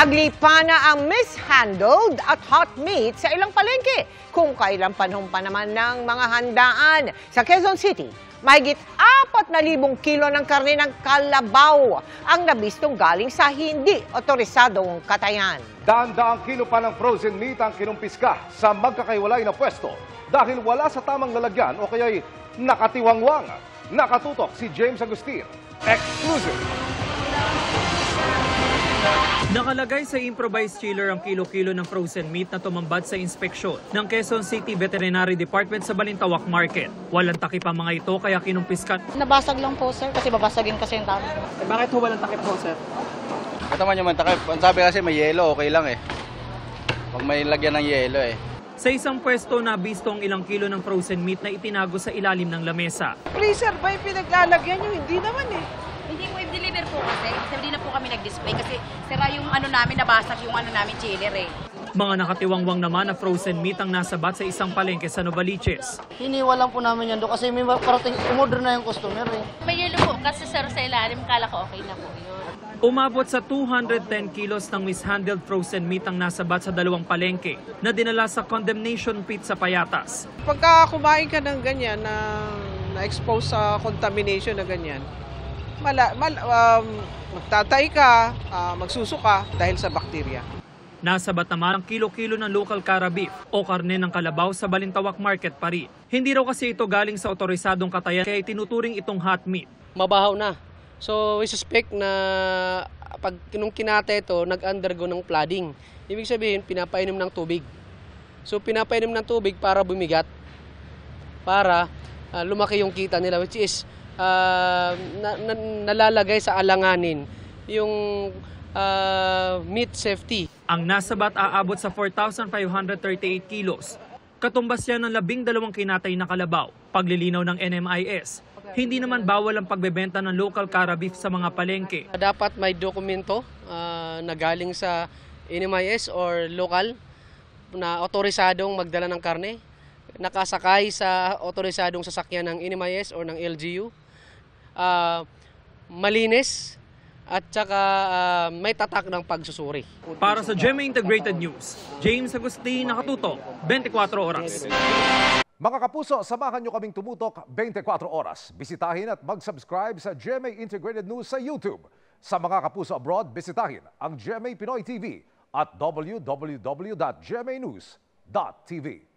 Naglipa na ang mishandled at hot meat sa ilang palengke. Kung kailang panahon pa naman ng mga handaan sa Quezon City, mahigit 4,000 kilo ng karne ng kalabaw ang nabistong galing sa hindi otorisadong katayan. Daan-daang kilo pa ng frozen meat ang kinumpiska sa magkakaiwalay na pwesto dahil wala sa tamang lalagyan o kaya'y nakatiwangwang. Nakatutok si James Agustin. Exclusive! Nakalagay sa improvised chiller ang kilo-kilo ng frozen meat na tumambad sa inspeksyon ng Quezon City Veterinary Department sa Balintawak Market. Walang takip ang mga ito kaya kinumpiskat. Nabasag lang po, sir, kasi babasagin kasi yung tao. Bakit ho walang takip po, sir? Ito naman yung takip. Ang sabi kasi may yelo, okay lang eh. Pag may lagyan ng yelo eh. Sa isang pwesto na bisto ang ilang kilo ng frozen meat na itinago sa ilalim ng lamesa. Freezer ba yung pinaglalagyan nyo? Hindi naman eh. Hindi po i-deliver po kasi hindi na po kami nag-display kasi sira yung ano namin, nabasag yung ano namin chiller eh. Mga nakatiwangwang naman na frozen meat ang nasabat sa isang palengke sa Novaliches. Hiniwa lang po namin yan doon kasi may parating umorder na yung customer eh. May yelo po kasi sir sa ilalim, kala ko okay na po yun. Umabot sa 210 kilos ng mishandled frozen meat ang nasabat sa dalawang palengke na dinala sa condemnation pit sa Payatas. Pagka kumain ka ng ganyan na-expose sa contamination na ganyan, magtatay ka, magsusuka dahil sa bakterya. Nasabat naman ang kilo-kilo ng local cara beef o karne ng kalabaw sa Balintawak Market pa rin. Hindi raw kasi ito galing sa otorisadong katayan kaya tinuturing itong hot meat. Mabahaw na. So we suspect na pag nung kinate ito, nag-undergo ng flooding. Ibig sabihin, pinapainom ng tubig. So pinapainom ng tubig para bumigat, para lumaki yung kita nila, which is nalalagay sa alanganin yung meat safety. Ang nasabat aabot sa 4,538 kilos. Katumbas yan ng 12 kinatay na kalabaw. Paglilinaw ng NMIS, hindi naman bawal ang pagbebenta ng local cara beef sa mga palengke. Dapat may dokumento na galing sa NMIS or local na otorisadong magdala ng karne, nakasakay sa otorisadong sasakyan ng NMIS or ng LGU, malinis at saka may tatak ng pagsusuri. Para sa GMA Integrated News, James Agustin, nakatutok, 24 oras. Mga kapuso, samahan nyo kaming tumutok 24 oras. Bisitahin at mag-subscribe sa GMA Integrated News sa YouTube. Sa mga kapuso abroad, bisitahin ang GMA Pinoy TV at www.gmanews.tv.